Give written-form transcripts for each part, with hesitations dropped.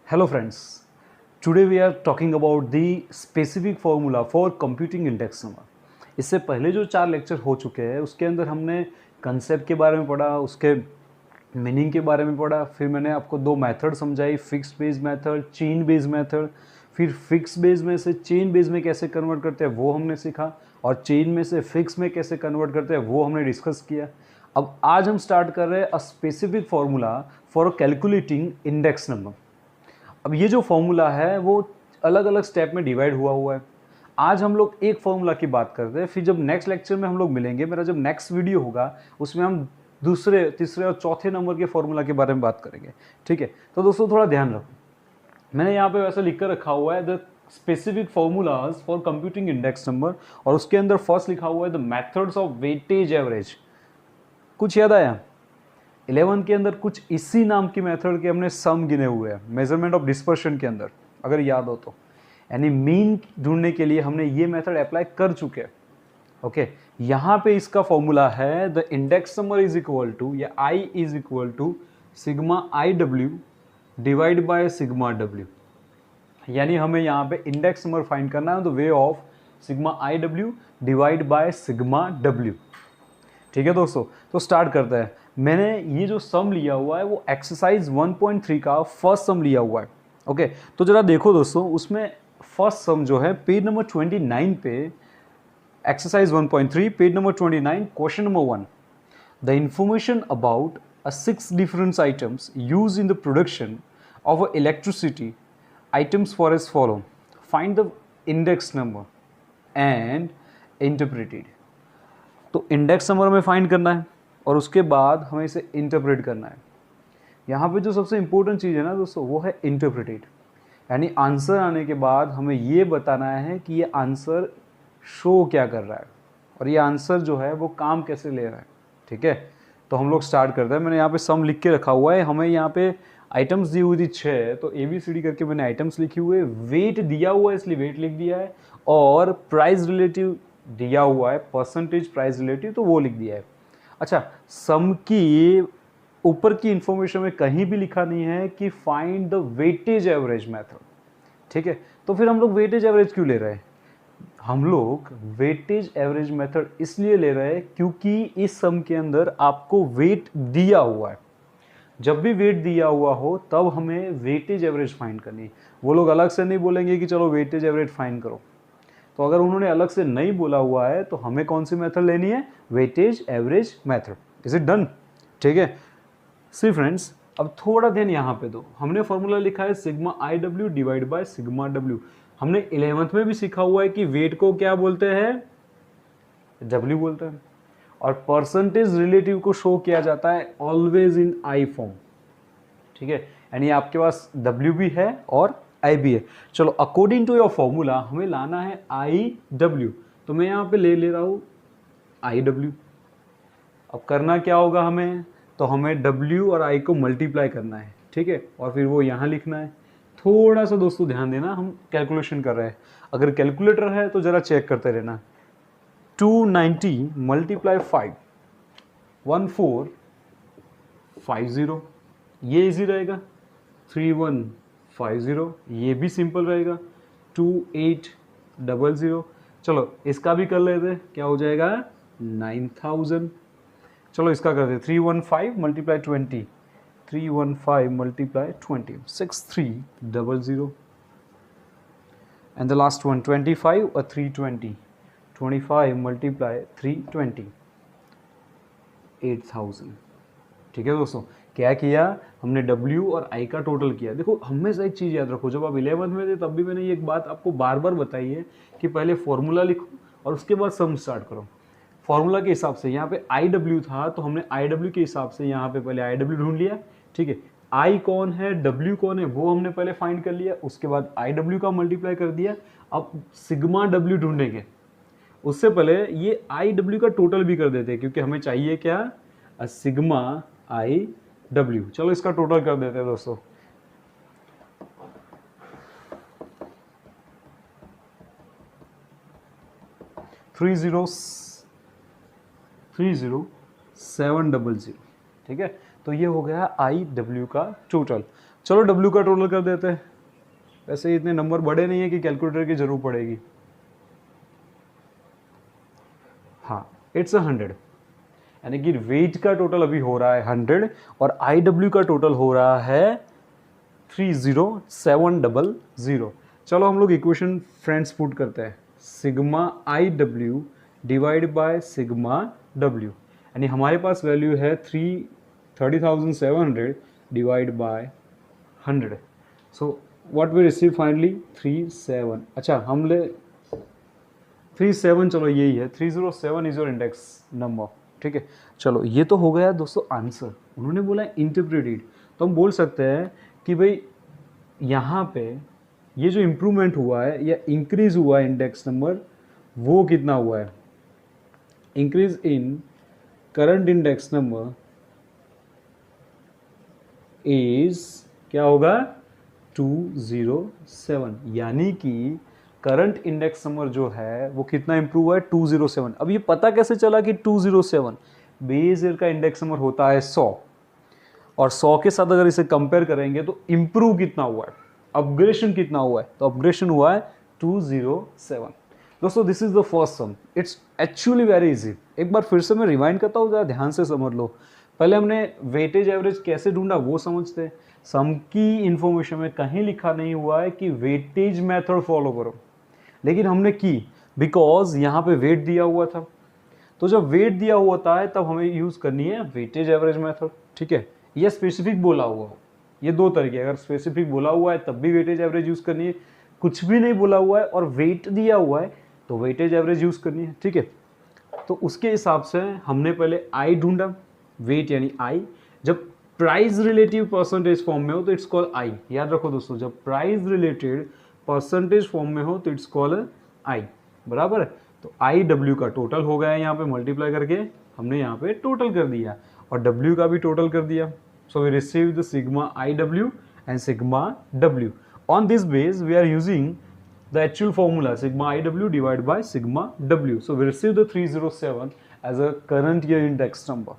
Hello friends, today we are talking about the specific formula for computing index number. इससे पहले जो 4 lecture हो चुके हैं उसके अंदर हमने कंसेप्ट के बारे में पढ़ा, उसके मीनिंग के बारे में पढ़ा, फिर मैंने आपको 2 मेथड समझाई, fix base method, chain base method. फिर फिक्स बेस में से चेन बेस में कैसे कन्वर्ट करते हैं वो हमने सीखा, और चेन में से फिक्स में कैसे कन्वर्ट करते हैं वो हमने डिस्कस किया। अब आज हम स्टार्ट कर रहे हैं a specific formula for calculating index number. अब ये जो फॉर्मूला है वो अलग अलग स्टेप में डिवाइड हुआ है। आज हम लोग एक फॉर्मूला की बात करते हैं, फिर जब नेक्स्ट लेक्चर में हम लोग मिलेंगे, मेरा जब नेक्स्ट वीडियो होगा उसमें हम दूसरे, तीसरे और चौथे नंबर के फॉर्मूला के बारे में बात करेंगे। ठीक है, तो दोस्तों थोड़ा ध्यान रखो, मैंने यहाँ पे वैसा लिख कर रखा हुआ है the specific formulas for computing index number, और उसके अंदर फर्स्ट लिखा हुआ है the methods of weightage average. कुछ याद आया? 11 के अंदर कुछ इसी नाम की मेथड के हमने सम गिने हुए हैं मेजरमेंट ऑफ डिस्पर्शन के अंदर, अगर याद हो तो। यानी मीन ढूंढने के लिए हमने ये मेथड अप्लाई कर चुके हैं। ओके, यहाँ पे इसका फॉर्मूला है the index number is equal to, या I is equal to sigma I W divide by sigma W. यानी हमें यहाँ पे इंडेक्स नंबर फाइंड करना है the way of sigma I W divide by sigma W. ठीक है दोस्तों, तो स्टार्ट करते हैं। मैंने ये जो सम लिया हुआ है वो एक्सरसाइज 1.3 का फर्स्ट सम लिया हुआ है। ओके, तो जरा देखो दोस्तों, उसमें फर्स्ट सम जो है पेज नंबर 29 पे, exercise 1.3 page number 29, question number 1, the information about a 6 different items use in the production of electricity items for as follow, find the index number and interpreted. तो index number हमें find करना है और उसके बाद हमें इसे इंटरप्रेट करना है। यहाँ पे जो सबसे इंपॉर्टेंट चीज़ है ना दोस्तों, वो है इंटरप्रेटेड। यानी आंसर आने के बाद हमें ये बताना है कि ये आंसर शो क्या कर रहा है और ये आंसर जो है वो काम कैसे ले रहा है। ठीक है, तो हम लोग स्टार्ट करते हैं। मैंने यहाँ पे सम लिख के रखा हुआ है, हमें यहाँ पे आइटम्स दी हुई थी 6, तो ABCD करके मैंने आइटम्स लिखी हुई है, वेट दिया हुआ है इसलिए वेट लिख दिया है, और प्राइस रिलेटिव दिया हुआ है, परसेंटेज प्राइस रिलेटिव, तो वो लिख दिया है। अच्छा, सम की ऊपर की इंफॉर्मेशन में कहीं भी लिखा नहीं है कि find the weightage average method. ठीक है, तो फिर हम लोग वेटेज एवरेज क्यों ले रहे हैं? हम लोग वेटेज एवरेज मेथड इसलिए ले रहे हैं क्योंकि इस सम के अंदर आपको वेट दिया हुआ है। जब भी वेट दिया हुआ हो तब हमें वेटेज एवरेज फाइंड करनी है। वो लोग अलग से नहीं बोलेंगे कि चलो वेटेज एवरेज फाइंड करो। तो अगर उन्होंने अलग से नहीं बोला हुआ है तो हमें कौन सी मेथड लेनी है? Weightage average method. Is it done? ठीक है, सी फ्रेंड्स, अब थोड़ा ध्यान यहाँ पे दो। हमने फॉर्मूला लिखा है sigma I W divide by sigma W. हमने 11th में भी सीखा हुआ है कि वेट को क्या बोलते हैं? डब्ल्यू बोलते हैं, और परसेंटेज रिलेटिव को शो किया जाता है ऑलवेज इन आई फॉर्म। ठीक है, यानी आपके पास डब्ल्यू भी है और आई भी है। चलो, अकॉर्डिंग टू योर फॉर्मूला हमें लाना है आई डब्ल्यू, तो मैं यहाँ पे ले रहा हूँ आई डब्ल्यू। अब करना क्या होगा हमें? तो हमें डब्ल्यू और आई को मल्टीप्लाई करना है। ठीक है, और फिर वो यहाँ लिखना है। थोड़ा सा दोस्तों ध्यान देना, हम कैलकुलेशन कर रहे हैं, अगर कैलकुलेटर है तो ज़रा चेक करते रहना। 290 मल्टीप्लाई 5, 1450, ये इजी रहेगा। 3150, ये भी सिंपल रहेगा। 2800, चलो इसका भी कर लेते, क्या हो जाएगा? 9000। चलो इसका करते, 315 multiply 20, 315 multiply 20, 6300, and the last one 25 और 320, 25 मल्टीप्लाई 320, 8000। ठीक है दोस्तों, क्या किया हमने? W और I का टोटल किया। देखो, हमेशा एक चीज़ याद रखो, जब आप 11th में थे तब भी मैंने ये एक बात आपको बार बार बताई है कि पहले फॉर्मूला लिखो और उसके बाद सम स्टार्ट करो। फॉर्मूला के हिसाब से यहाँ पे IW था तो हमने IW के हिसाब से यहाँ पे पहले IW ढूंढ लिया। ठीक है, I कौन है, W कौन है, वो हमने पहले फाइंड कर लिया, उसके बाद IW का मल्टीप्लाई कर दिया। अब सिग्मा W ढूंढेंगे, उससे पहले ये IW का टोटल भी कर देते हैं, क्योंकि हमें चाहिए क्या? Sigma IW। चलो इसका टोटल कर देते हैं दोस्तों। 30700। ठीक है, तो ये हो गया IW का टोटल। चलो W का टोटल कर देते हैं, वैसे इतने नंबर बड़े नहीं है कि कैलकुलेटर की जरूरत पड़ेगी। हाँ, इट्स 100, यानी कि वेट का टोटल अभी हो रहा है 100 और IW का टोटल हो रहा है 30700। चलो हम लोग इक्वेशन फ्रेंड्स पुट करते हैं, sigma IW divide by sigma W, यानी हमारे पास वैल्यू है 30,700 divide by 100। So what we receive finally 37। अच्छा हम ले 37, चलो यही है 307 इज योर इंडेक्स नंबर। ठीक है, चलो ये तो हो गया दोस्तों आंसर। उन्होंने बोला इंटरप्रेटेड, तो हम बोल सकते हैं कि भाई यहाँ पे ये जो इम्प्रूवमेंट हुआ है या इंक्रीज हुआ है इंडेक्स नंबर, वो कितना हुआ है, increase in current index number is क्या होगा 207, यानी कि करंट इंडेक्स नंबर जो है वो कितना इंप्रूव हुआ है 207। अब ये पता कैसे चला कि 207, बेस ईयर का इंडेक्स नंबर होता है 100 और 100 के साथ अगर इसे कंपेयर करेंगे तो इंप्रूव कितना हुआ है, अपग्रेडेशन कितना हुआ है, तो अपग्रेडेशन हुआ है 207। दोस्तों this is the first sum, it's actually very easy. एक बार फिर से मैं रिवाइंड करता हूँ, ज़रा ध्यान से समझ लो। पहले हमने वेटेज एवरेज कैसे ढूंढा वो समझते हैं। सम की इंफॉर्मेशन में कहीं लिखा नहीं हुआ है कि वेटेज मेथड फॉलो करो, लेकिन हमने की बिकॉज यहाँ पे वेट दिया हुआ था। तो जब वेट दिया हुआ था तब हमें यूज़ करनी है वेटेज एवरेज मेथड। ठीक है, ये स्पेसिफिक बोला हुआ हो, ये दो तरीके, अगर स्पेसिफिक बोला हुआ है तब भी वेटेज एवरेज यूज़ करनी है, कुछ भी नहीं बोला हुआ है और वेट दिया हुआ है तो वेटेज एवरेज यूज़ करनी है। ठीक है, तो उसके हिसाब से हमने पहले आई ढूंढा, वेट यानी आई। जब प्राइस रिलेटिव परसेंटेज फॉर्म में हो तो इट्स कॉल्ड आई। याद रखो दोस्तों, जब प्राइस रिलेटेड परसेंटेज फॉर्म में हो तो इट्स कॉल्ड आई, बराबर है। तो आई डब्ल्यू का टोटल हो गया है, यहाँ पे मल्टीप्लाई करके हमने यहाँ पे टोटल कर दिया और डब्ल्यू का भी टोटल कर दिया। So we receive the sigma I W and sigma W. On this base we are using the actual formula sigma IW divided by sigma W. So we receive the 307 as a current year index number.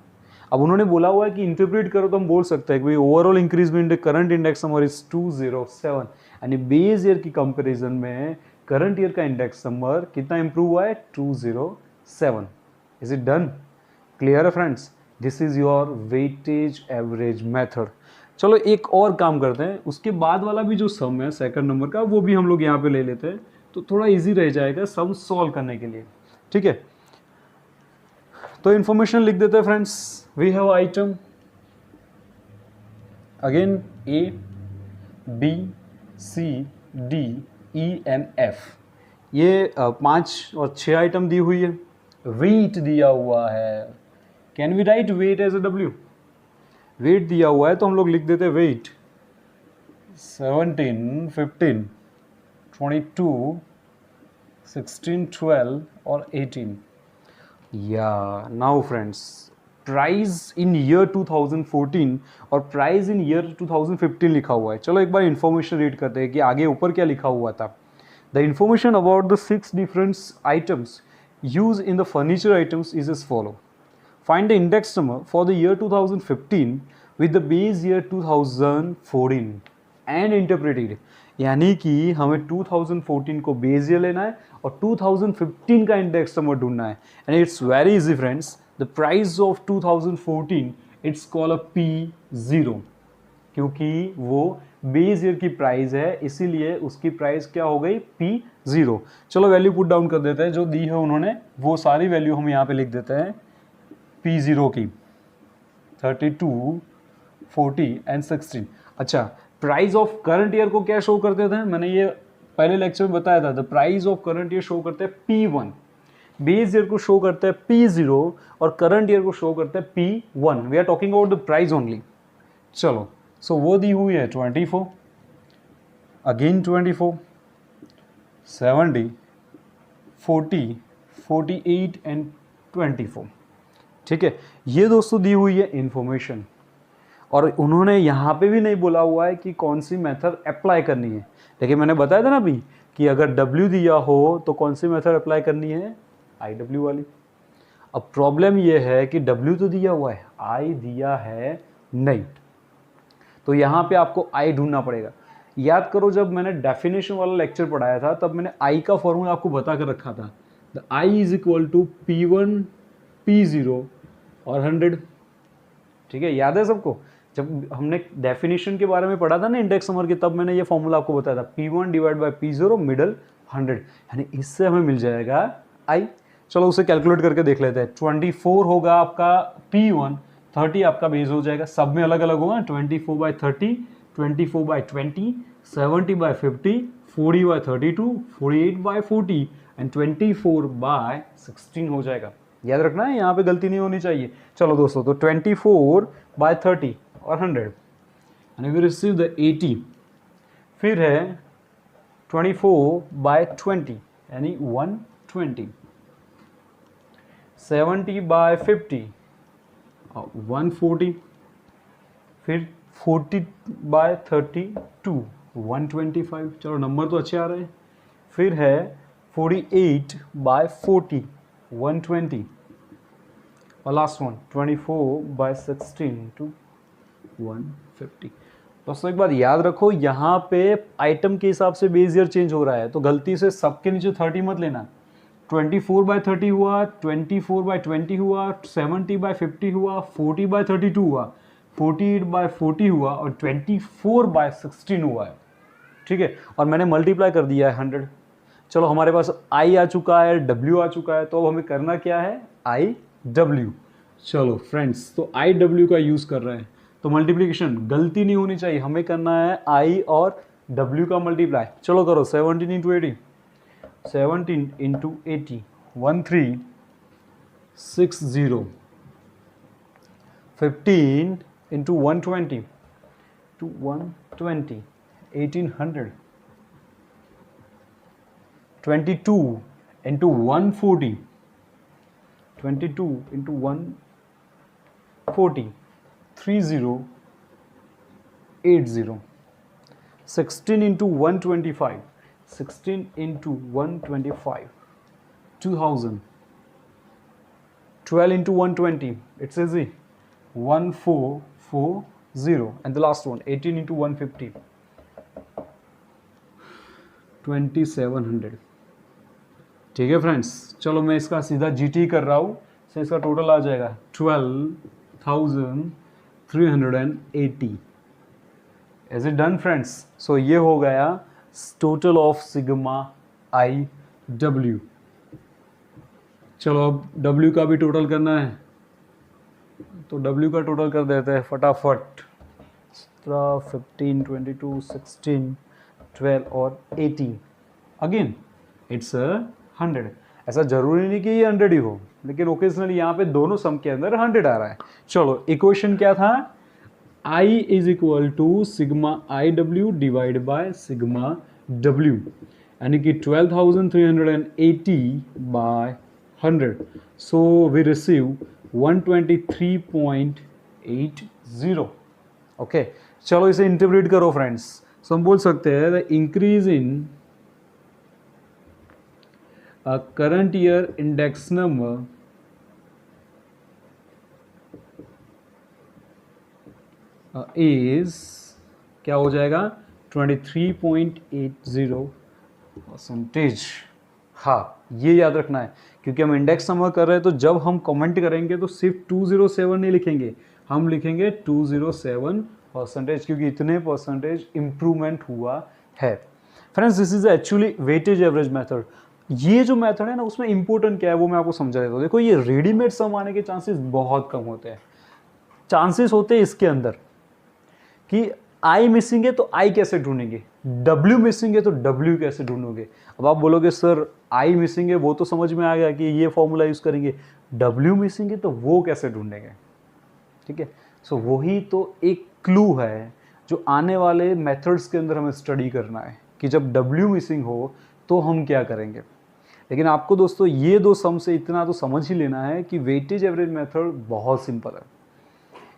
अब उन्होंने बोला हुआ है कि interpret करो तो हम बोल सकते हैं कि overall increment current index number is 207, यानी बेस ईयर की कंपैरिजन में करंट ईयर का इंडेक्स नंबर कितना इंप्रूव हुआ है 207। Is it done? क्लियर है friends? This is your weightage average method. चलो एक और काम करते हैं, उसके बाद वाला भी जो सम है सेकंड नंबर का वो भी हम लोग यहाँ पे ले लेते हैं, तो थोड़ा इजी रह जाएगा सम सॉल्व करने के लिए। ठीक है, तो इन्फॉर्मेशन लिख देते हैं friends. We have item again A B C D E and F, ये 5 और 6 आइटम दी हुई है। वेट दिया हुआ है, can we write weight as a W? Weight दिया हुआ है तो हम लोग लिख देते हैं वेट 17, 15, 22, 16, 12 और 18। या now friends, price in year 2014 और प्राइस इन ईयर 2015 लिखा हुआ है। चलो एक बार इंफॉर्मेशन रीड करते हैं कि आगे ऊपर क्या लिखा हुआ था। The information about the 6 different items use in the furniture items is as follow. Find the index number for the year 2015 with the base year 2014 and interpret it। यानी कि हमें 2014 को बेस ईयर लेना है और 2015 का इंडेक्स नंबर ढूंढना है। And it's very easy friends, the price of 2014 it's called a P0, क्योंकि वो बेस ईयर की प्राइस है इसीलिए उसकी प्राइस क्या हो गई P0। चलो वैल्यू पुट डाउन कर देते हैं, जो दी है उन्होंने वो सारी वैल्यू हम यहाँ पे लिख देते हैं। P0 की 32, 40 एंड 16। अच्छा, प्राइस ऑफ करंट ईयर को क्या शो करते थे, मैंने ये पहले लेक्चर में बताया था। The price of current year show करते हैं P1, बेस ईयर को शो करते हैं P0 और करंट ईयर को शो करते हैं P1। We are talking about the price only. चलो, सो वो दी हुई है 24, अगेन 24, 70, 40, 48 एंड 24। ठीक है, ये दोस्तों दी हुई है इंफॉर्मेशन और उन्होंने यहाँ पे भी नहीं बोला हुआ है कि कौन सी मेथड अप्लाई करनी है। लेकिन मैंने बताया था ना अभी कि अगर W दिया हो तो कौन सी मेथड अप्लाई करनी है, IW वाली। अब प्रॉब्लम ये है कि W तो दिया हुआ है, I दिया है नहीं, तो यहाँ पे आपको आई ढूंढना पड़ेगा। याद करो जब मैंने डेफिनेशन वाला लेक्चर पढ़ाया था तब मैंने आई का फॉर्मूला आपको बता कर रखा था, the I is equal to P1 P0 और 100। ठीक है, याद है सबको? जब हमने डेफिनेशन के बारे में पढ़ा था ना इंडेक्स नंबर के, तब मैंने ये फॉर्मूला आपको बताया था, P1 divide by P0 middle 100, यानी इससे हमें मिल जाएगा आई। चलो उसे कैलकुलेट करके देख लेते हैं। 24 होगा आपका P1, 30 आपका बेस हो जाएगा, सब में अलग अलग होगा, 24/30, 24/20, 70/50, 40/32, 48/40 एंड 24/16 हो जाएगा। याद रखना है, यहाँ पे गलती नहीं होनी चाहिए। चलो दोस्तों, तो 24/30 और 100 एंड वी रिसीव द 80। फिर है 24/20 यानी 120, 70/50 140, फिर 40/32 125। चलो नंबर तो अच्छे आ रहे हैं। फिर है 48/40 120 और लास्ट वन 24/16 to 150। दोस्तों एक बात याद रखो, यहाँ पे आइटम के हिसाब से बेस ईयर चेंज हो रहा है, तो गलती से सबके नीचे 30 मत लेना। 24/30 हुआ, 24/20 हुआ, 70/50 हुआ, 40/32 हुआ, 48/40 हुआ और 24/16 हुआ है। ठीक है, और मैंने मल्टीप्लाई कर दिया है 100। चलो हमारे पास आई आ चुका है, डब्ल्यू आ चुका है, तो अब हमें करना क्या है, आई डब्ल्यू। चलो फ्रेंड्स, तो आई डब्ल्यू का यूज़ कर रहे हैं, तो मल्टीप्लिकेशन गलती नहीं होनी चाहिए, हमें करना है आई और डब्ल्यू का मल्टीप्लाई। चलो करो, 17 into 80, 17 into 80 1360, 15 into 120 to 120 1800, 22 into 140, 22 into 140 3080, 16 into 125, 16 into 125 2000, 12 into 120, it's easy, 1440, and the last one 18 into 150 2700। ठीक है फ्रेंड्स, चलो मैं इसका सीधा जीटी कर रहा हूँ, तो इसका टोटल आ जाएगा 12,380। Is it done friends? So ये हो गया total of sigma I W. चलो अब डब्ल्यू का भी टोटल करना है, तो डब्ल्यू का टोटल कर देते हैं फटाफट। 15 22 16 12 और 18, अगेन इट्स 100। ऐसा जरूरी नहीं कि ये 100 ही हो, लेकिन ओकेजनली यहाँ पे दोनों सम के अंदर 100 आ रहा है। चलो इक्वेशन क्या था, I is equal to sigma I W divide by sigma W, यानी कि 12,380 by 100, so we receive 123.80। Okay, चलो इसे इंटरप्रेट करो फ्रेंड्स। सो हम बोल सकते हैं the increase in current year index number is क्या हो जाएगा, 23.80%। हाँ, ये याद रखना है, क्योंकि हम इंडेक्स नंबर कर रहे हैं, तो जब हम कमेंट करेंगे तो सिर्फ 207 नहीं लिखेंगे, हम लिखेंगे 207%, क्योंकि इतने परसेंटेज इम्प्रूवमेंट हुआ है। Friends, this is actually weightage average method. ये जो मेथड है ना, उसमें इंपॉर्टेंट क्या है वो मैं आपको समझा देता हूँ। देखो, ये रेडीमेड सम आने के चांसेस बहुत कम होते हैं। चांसेस होते हैं इसके अंदर कि आई मिसिंग है तो आई कैसे ढूंढेंगे, डब्ल्यू मिसिंग है तो डब्ल्यू कैसे ढूंढोगे। अब आप बोलोगे सर आई मिसिंग है, वो तो समझ में आ गया कि ये फॉर्मूला यूज करेंगे, डब्ल्यू मिसिंग है तो वो कैसे ढूंढेंगे। ठीक है, सो वही तो एक क्लू है जो आने वाले मेथड्स के अंदर हमें स्टडी करना है कि जब डब्ल्यू मिसिंग हो तो हम क्या करेंगे। लेकिन आपको दोस्तों ये दो सम से इतना तो समझ ही लेना है कि वेटेज एवरेज मेथड बहुत सिंपल है।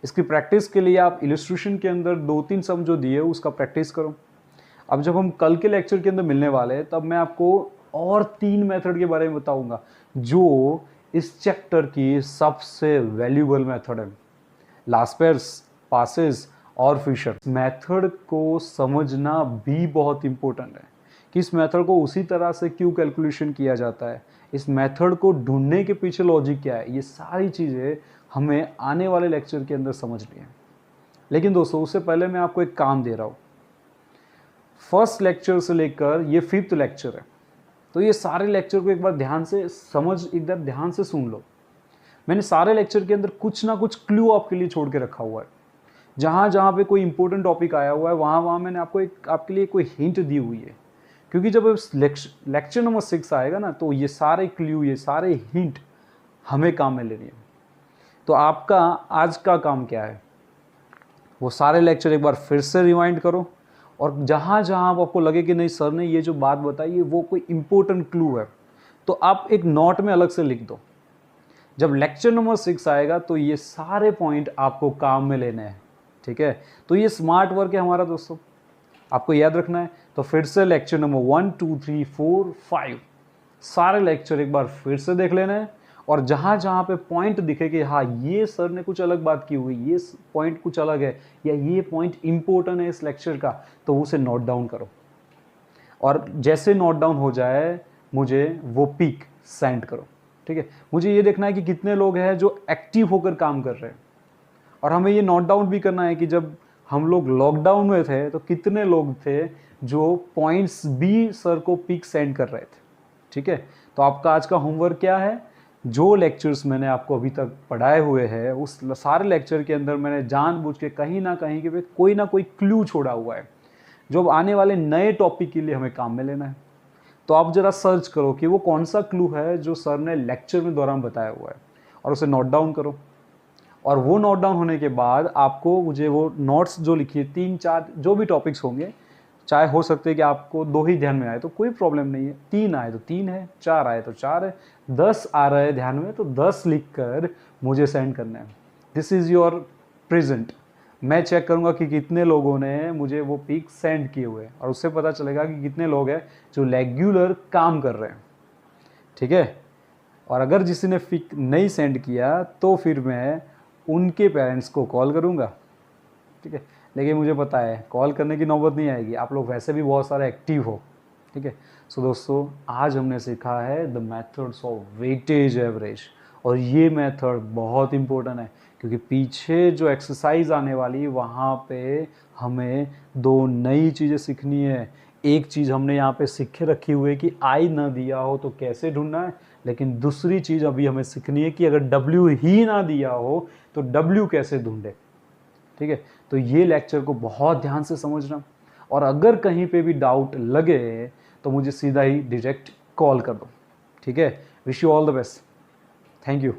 इसकी प्रैक्टिस के लिए आप इलस्ट्रेशन के अंदर 2-3 सम जो दिए उसका प्रैक्टिस करो। अब जब हम कल के लेक्चर के अंदर मिलने वाले हैं, तब मैं आपको और 3 मेथड के बारे में बताऊंगा जो इस चैप्टर की सबसे वैल्यूबल मेथड है। लास्ट पेयर्स, पासेस और फिशर। मेथड को समझना भी बहुत इम्पोर्टेंट है कि इस मेथड को उसी तरह से क्यों कैलकुलेशन किया जाता है, इस मेथड को ढूंढने के पीछे लॉजिक क्या है, ये सारी चीज़ें हमें आने वाले लेक्चर के अंदर समझनी है। लेकिन दोस्तों उससे पहले मैं आपको एक काम दे रहा हूँ। फर्स्ट लेक्चर से लेकर ये 5th लेक्चर है, तो ये सारे लेक्चर को एक बार ध्यान से इधर ध्यान से सुन लो। मैंने सारे लेक्चर के अंदर कुछ ना कुछ क्लू आपके लिए छोड़ के रखा हुआ है। जहाँ जहाँ पे कोई इंपॉर्टेंट टॉपिक आया हुआ है वहाँ वहाँ मैंने आपके लिए कोई हिंट दी हुई है, क्योंकि जब लेक्चर नंबर 6 आएगा ना तो ये सारे क्लू, ये सारे हिंट हमें काम में लेनी है। तो आपका आज का काम क्या है, वो सारे लेक्चर एक बार फिर से रिवाइंड करो, और जहाँ जहाँ आपको लगे कि नहीं सर ने ये जो बात बताई है वो कोई इंपॉर्टेंट क्लू है, तो आप एक नोट में अलग से लिख दो। जब लेक्चर नंबर 6 आएगा तो ये सारे पॉइंट आपको काम में लेने हैं, ठीक है। तो ये स्मार्ट वर्क है हमारा दोस्तों, आपको याद रखना है। तो फिर से लेक्चर नंबर 1, 2, 3, 4, 5 सारे लेक्चर एक बार फिर से देख लेना है, और जहाँ जहाँ पे पॉइंट दिखे कि हाँ ये सर ने कुछ अलग बात की हुई, ये पॉइंट कुछ अलग है, या ये पॉइंट इम्पोर्टेंट है इस लेक्चर का, तो उसे नोट डाउन करो। और जैसे नोट डाउन हो जाए मुझे वो पिक सेंड करो, ठीक है। मुझे ये देखना है कि कितने लोग हैं जो एक्टिव होकर काम कर रहे हैं, और हमें ये नोट डाउन भी करना है कि जब हम लोग लॉकडाउन में थे तो कितने लोग थे जो पॉइंट्स भी सर को पिक सेंड कर रहे थे, ठीक है। तो आपका आज का होमवर्क क्या है, जो लेक्चर्स मैंने आपको अभी तक पढ़ाए हुए हैं उस सारे लेक्चर के अंदर मैंने जानबूझ के कहीं ना कहीं के कोई ना कोई क्लू छोड़ा हुआ है जो अब आने वाले नए टॉपिक के लिए हमें काम में लेना है। तो आप ज़रा सर्च करो कि वो कौन सा क्लू है जो सर ने लेक्चर में दौरान बताया हुआ है, और उसे नोट डाउन करो। और वो नोट डाउन होने के बाद आपको मुझे वो नोट्स जो लिखिए 3-4 जो भी टॉपिक्स होंगे, चाहे हो सकते हैं कि आपको 2 ही ध्यान में आए तो कोई प्रॉब्लम नहीं है, 3 आए तो 3 है, 4 आए तो 4 है, 10 आ रहा है ध्यान में तो 10 लिख कर मुझे सेंड करना है। This is your present. मैं चेक करूंगा कि कितने लोगों ने मुझे वो पिक सेंड किए हुए हैं, और उससे पता चलेगा कि कितने लोग हैं जो रेगुलर काम कर रहे हैं, ठीक है। और अगर किसी ने पिक नहीं सेंड किया तो फिर मैं उनके पेरेंट्स को कॉल करूंगा, ठीक है। लेकिन मुझे पता है कॉल करने की नौबत नहीं आएगी, आप लोग वैसे भी बहुत सारे एक्टिव हो, ठीक है। सो दोस्तों आज हमने सीखा है the methods of weightage average, और ये मेथड बहुत इंपॉर्टेंट है क्योंकि पीछे जो एक्सरसाइज आने वाली वहाँ पे हमें 2 नई चीज़ें सीखनी है। एक चीज़ हमने यहाँ पे सीखे रखी हुई है कि आई ना दिया हो तो कैसे ढूंढना है, लेकिन दूसरी चीज़ अभी हमें सीखनी है कि अगर W ही ना दिया हो तो W कैसे ढूंढे, ठीक है। तो ये लेक्चर को बहुत ध्यान से समझना, और अगर कहीं पे भी डाउट लगे तो मुझे सीधा ही डायरेक्ट कॉल कर दो, ठीक है। Wish you all the best, thank you.